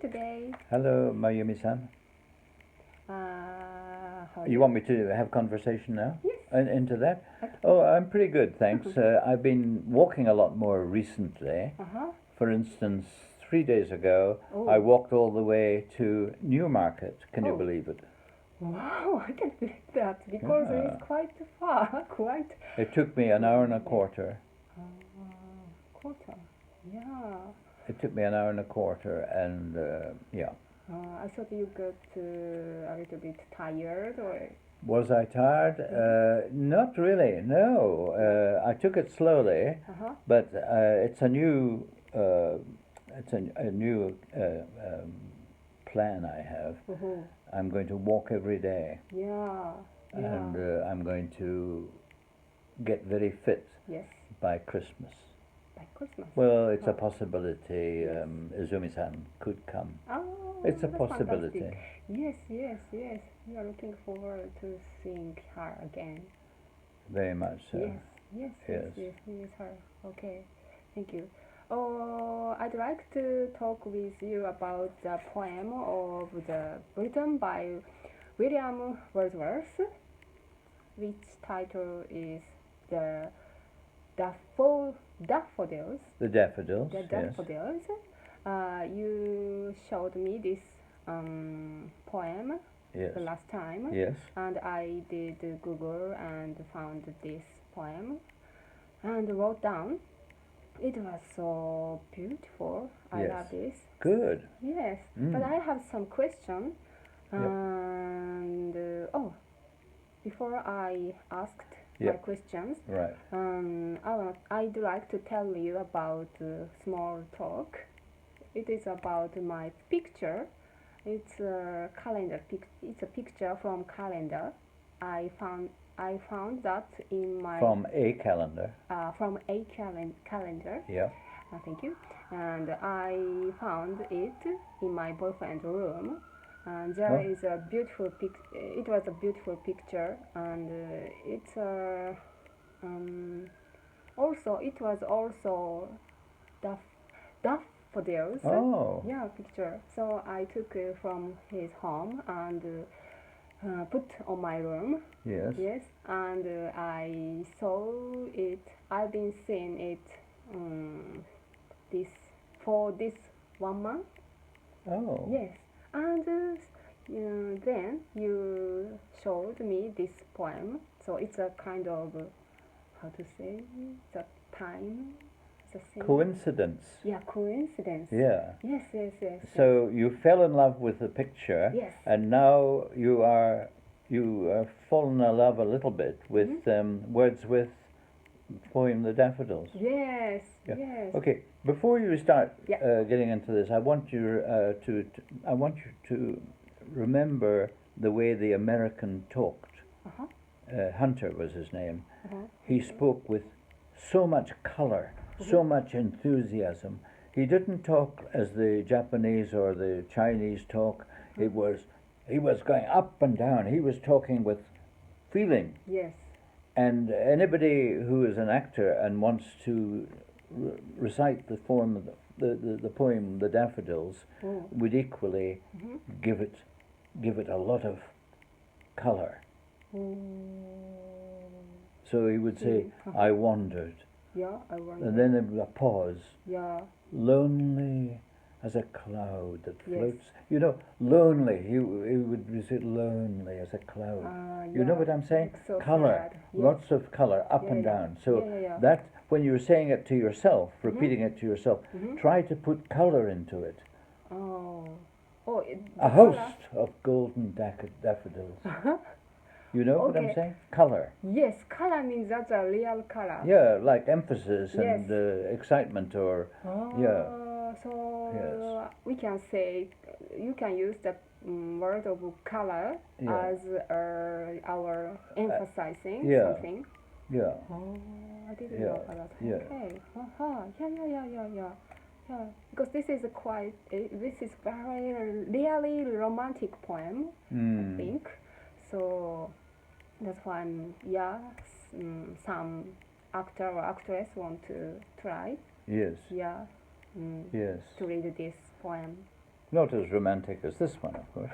today. Hello, Mayumi-san. How are You you? want me to have conversation now? Yes. Into that? Okay. Oh, I'm pretty good, thanks. I've been walking a lot more recently. Uh-huh. For instance, 3 days ago, Oh. I walked all the way to Newmarket. Can you Oh. believe it? Wow, I can believe that because Yeah. it's quite far, quite. It took me an hour and a quarter. Quarter. Yeah. It took me an hour and a quarter, and yeah. I thought you got a little bit tired or. Was I tired? Not really. No, I took it slowly, Uh-huh. but it's a new plan I have. Uh-huh. I'm going to walk every day, Yeah. and Yeah. I'm going to get very fit Yes. by Christmas. By Christmas. Well, it's a Oh. possibility. Yes. Izumi-san could come. Oh, It's a that's possibility. fantastic. Yes, yes, yes. We are looking forward to seeing her again. Very much so. Yes, yes, yes, Yes. yes, yes, her. Okay, thank you. Oh, I'd like to talk with you about the poem of the written by William Wordsworth, which title is the Daffodils. The daffodils. The Yes. Daffodils. You showed me this poem Yes. the last time, Yes. and I did Google and found this poem and wrote down. It was so beautiful. I Yes. love this. Good. Yes, Mm. but I have some question. Yep. And before I asked my Yep. questions, Right. I'd like to tell you about small talk. It is about my picture. It's a calendar. It's a picture from calendar. I found that in my From a calendar. from a calendar. Yeah. Thank you. And I found it in my boyfriend's room. And there Oh. is a beautiful It was a beautiful picture, and it's also it was also daffodils. Oh. Yeah, picture. So I took from his home and put on my room. Yes. Yes, and I saw it. I've been seeing it this for this 1 month. Oh. Yes, and then you showed me this poem. So it's a kind of how to say the time, the thing. Coincidence. Yeah, coincidence. Yeah. Yes, yes, yes. So you fell in love with the picture, Yes. and now you are fallen in love a little bit with Wordsworth's poem "The Daffodils." Yes, Yeah. yes. Okay. Before you start Yeah. getting into this, I want you to remember the way the American talked. Uh-huh. Hunter was his name. Uh-huh. He spoke with so much color, so much enthusiasm. He didn't talk as the Japanese or the Chinese talk. He was going up and down. He was talking with feeling. Yes. And anybody who is an actor and wants to recite the form of the poem "The Daffodils" would equally give it a lot of color. So he would say, "I wandered," Yeah, I wonder. and then there was a pause. Yeah. Lonely as a cloud that Yes. floats. You know, lonely. He would say lonely as a cloud. You know yeah. what I'm saying? It's so Color, sad. Yes. lots of color, up Yeah, and yeah. down. So Yeah. that when you're saying it to yourself, repeating it to yourself, try to put color into it. Oh. Oh. A host of golden daffodils. You know what I'm Okay. saying? Color. Yes, color means that's a real color. Yeah, like emphasis and Yes. excitement or yeah. So Yes. we can say you can use the word of color Yeah. as our emphasizing yeah. something. Yeah. Oh, I didn't Yeah, know that. yeah. Okay. Yeah. Because this is this is very really romantic poem, I think. So that's why some actor or actress want to try. Yes. Yeah. Yes. To read this poem. Not as romantic as this one, of course.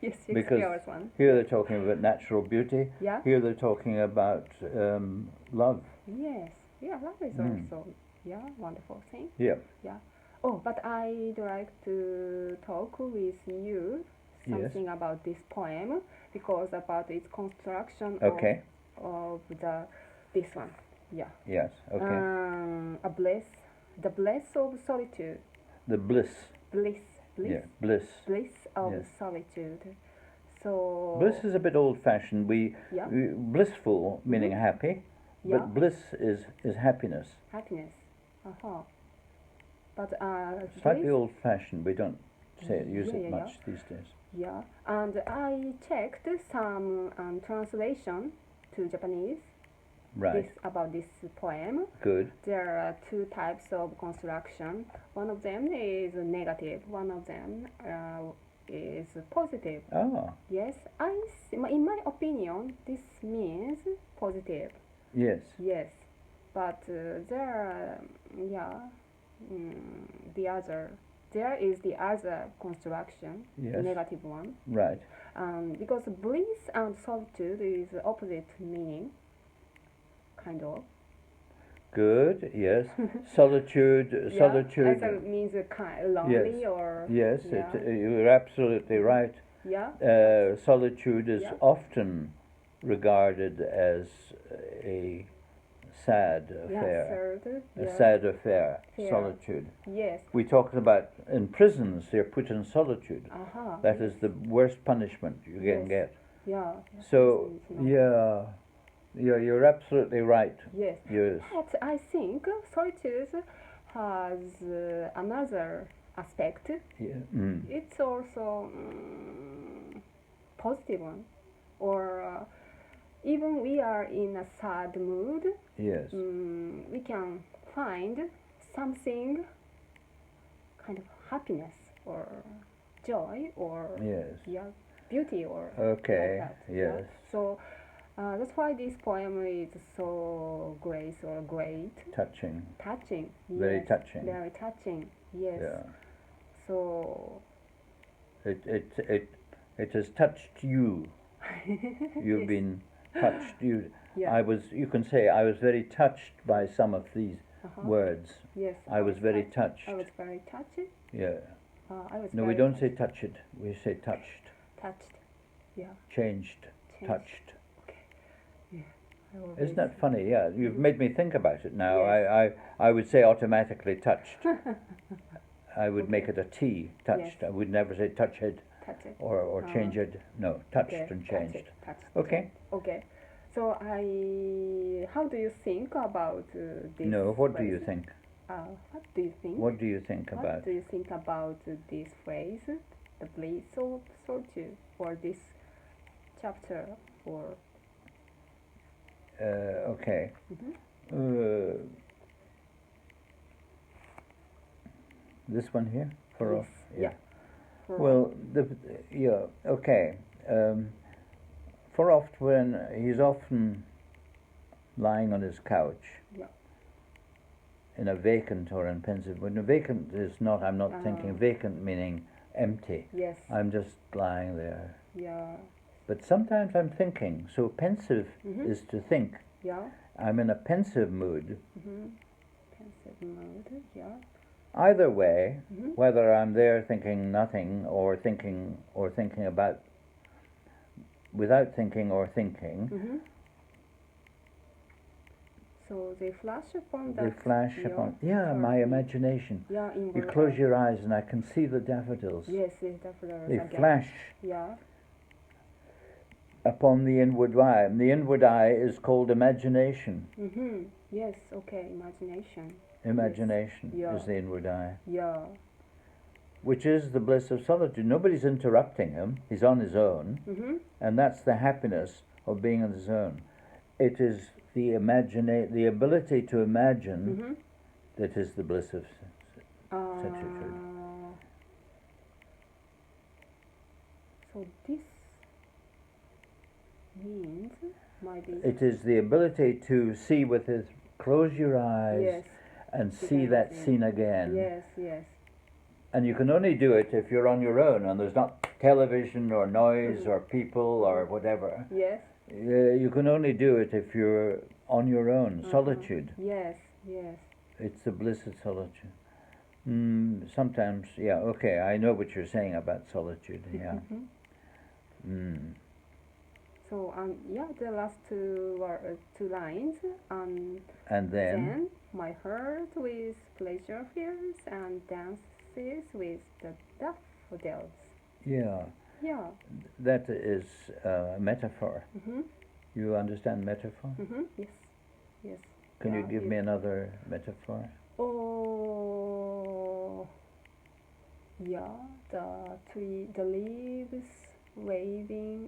Yes, Because Shakespeare's one. here they're talking about natural beauty. Yeah. Here they're talking about love. Yes. Yeah, love is also wonderful thing. Yeah. Yeah. Oh, but I'd like to talk with you something about this poem because about its construction Okay. of this one. Yeah. Yes. Okay. The bliss of solitude. The bliss. Bliss. Yeah. Bliss. Bliss of Yes. solitude. So Bliss is a bit old-fashioned. Blissful meaning happy, Yeah. but bliss is happiness. happiness. But Slightly bliss, old-fashioned. We don't use it yeah. much these days. Yeah, and I checked some translation to Japanese Right. about this poem. Good. There are two types of construction. One of them is negative. One of them is positive. Ah. Yes, in my opinion, this means positive. Yes. Yes, but there is the other construction, Yes. negative one. Right. Because bliss and solitude is opposite meaning, kind of. Good. Yes. Solitude. Yeah, Solitude. as means lonely Yes. or. Yes. Yeah. You're absolutely right. Yeah. Solitude is Yeah. often regarded as a sad affair. Third. A sad affair. Fair. Solitude. Yes. We talked about in prisons they're put in solitude. That Yes. is the worst punishment you can Yes. get. Yeah. So It's not- you're absolutely right. Yes. Yes. But I think solitude has another aspect. Yeah. Mm. It's also positive one, or even we are in a sad mood, Yes. we can find something kind of happiness or joy or Yes. beauty or Okay. like that. Yes. So that's why this poem is so great or great. Touching. Touching. Very Yes. touching. Very touching. Yes. Yeah. So It has touched you. You've Yes. been touched. Yeah. You can say I was very touched by some of these words. Yes. I was very touched. I was very touched. Yeah. I was No, very we don't say touched. We say touched. touched. Yeah. Changed. Changed. Touched. I always- Isn't that funny? Yeah. You've made me think about it now. Yes. I would say automatically touched. I would Okay. make it a T. Touched. Yes. I would never say touched touched. or changed. No. Touched Okay, and changed. touched. Okay. Okay. So how do you think about this? No. What do you phrase? think? What do you think? What do you think What about? do you think about this phrase, the bliss of solitude, or this chapter, or? Okay. Mhm. This one here for Yes, off. yeah. For- Well, okay. For oft when he's often lying on his couch Yeah. in a vacant or in pensive. When a vacant is not, I'm not thinking Ah. vacant meaning empty. Yes. I'm just lying there. Yeah. But sometimes I'm thinking. So pensive Mhm. is to think. Yeah. I'm in a pensive mood. Pensive mode. Yeah. Either way, Mhm. whether I'm there thinking nothing or thinking about without thinking or thinking, Mhm. So they flash upon that. they flash your upon my third- imagination. Yeah. In You close your eyes and I can see the daffodils. Yes, yes, daffodils They again. flash Yeah. upon the inward eye, and the inward eye is called imagination. Mhm. Yes. Okay. Imagination. Imagination Yeah. is the inward eye, Yeah. which is the bliss of solitude. Nobody's interrupting him. He's on his own, Mhm. and that's the happiness of being on his own. It is the ability to imagine Mhm. that is the bliss of solitude. So this means maybe. It is the ability to see with his close your eyes Yes. and See see that that again. scene again. Yes. Yes. And you can only do it if you're on your own and there's not television or noise or people or whatever. Yes. You can only do it if you're on your own. Solitude. Yes, yes. It's the bliss of solitude. Sometimes, yeah, okay, I know what you're saying about solitude, yeah. So, yeah, the last two lines, And then my heart with pleasure fills and dances with the daffodils. yeah, Yeah. that is a metaphor. Mm-hmm. You understand metaphor? Mm-hmm. Yes. Yes. Can you Yeah, give me another metaphor? Oh, yeah, the leaves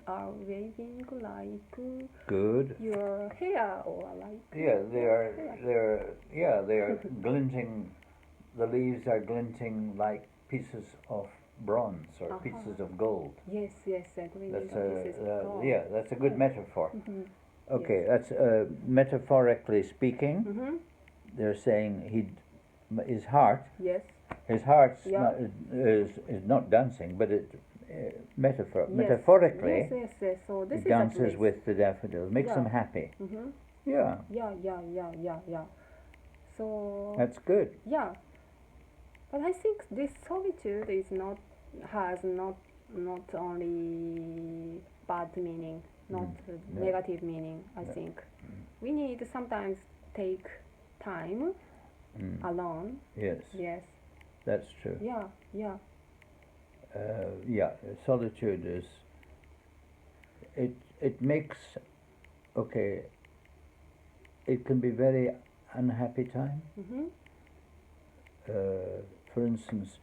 are waving like Good. your hair or like Yeah, hair. they are glinting. The leaves are glinting like pieces of bronze or pieces of gold. Yes, yes, agree. That's pieces of gold. yeah, that's a good metaphor. Mm-hmm. Okay, that's metaphorically speaking. Mm-hmm. They're saying his heart. Yes. His heart's Yeah. is not dancing, but it metaphorically. Yes, yes. So this It is dances with the daffodils, makes them happy. Mm-hmm. Yeah. Yeah. So That's good. yeah, but I think this solitude has not only bad meaning, not No. negative meaning. I think we need sometimes take time alone. Yes. Yes. That's true. Yeah. Yeah, solitude is. It makes. Okay. It can be very unhappy time. Mm-hmm. For instance,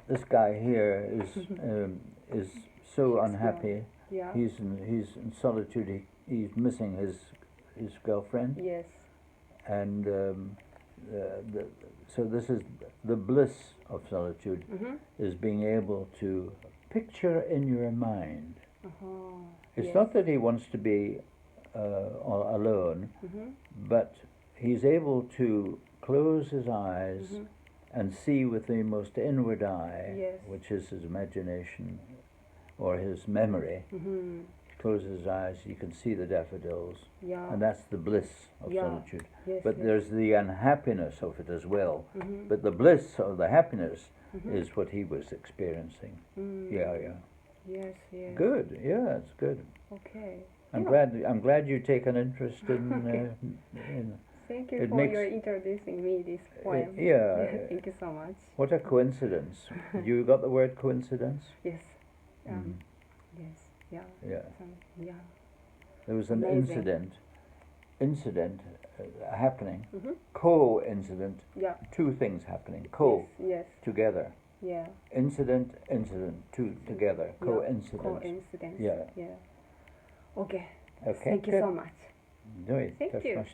this guy here is so unhappy. Yeah. He's in solitude. He's missing his girlfriend. Yes. And so this is the bliss of solitude, is being able to picture in your mind. It's not that he wants to be alone, but he's able to close his eyes and see with the most inward eye, which is his imagination or his memory. Closes his eyes, you can see the daffodils, and that's the bliss of solitude. But there's the unhappiness of it as well. But the bliss of the happiness is what he was experiencing. Yeah. Yes. Good. Yeah, it's good. Okay. I'm glad you take an interest in. Thank you for your introducing me this poem. Yeah. Thank you so much. What a coincidence! You got the word coincidence? Yes. Yes. Yeah. Yeah. There was an incident happening. Co-incident. Yeah. Two things happening. Yes. Together. Yeah. Incident. Two together. Coincidence. Coincidence. Yeah. Okay. Okay. Thank you so much. No, Thank you.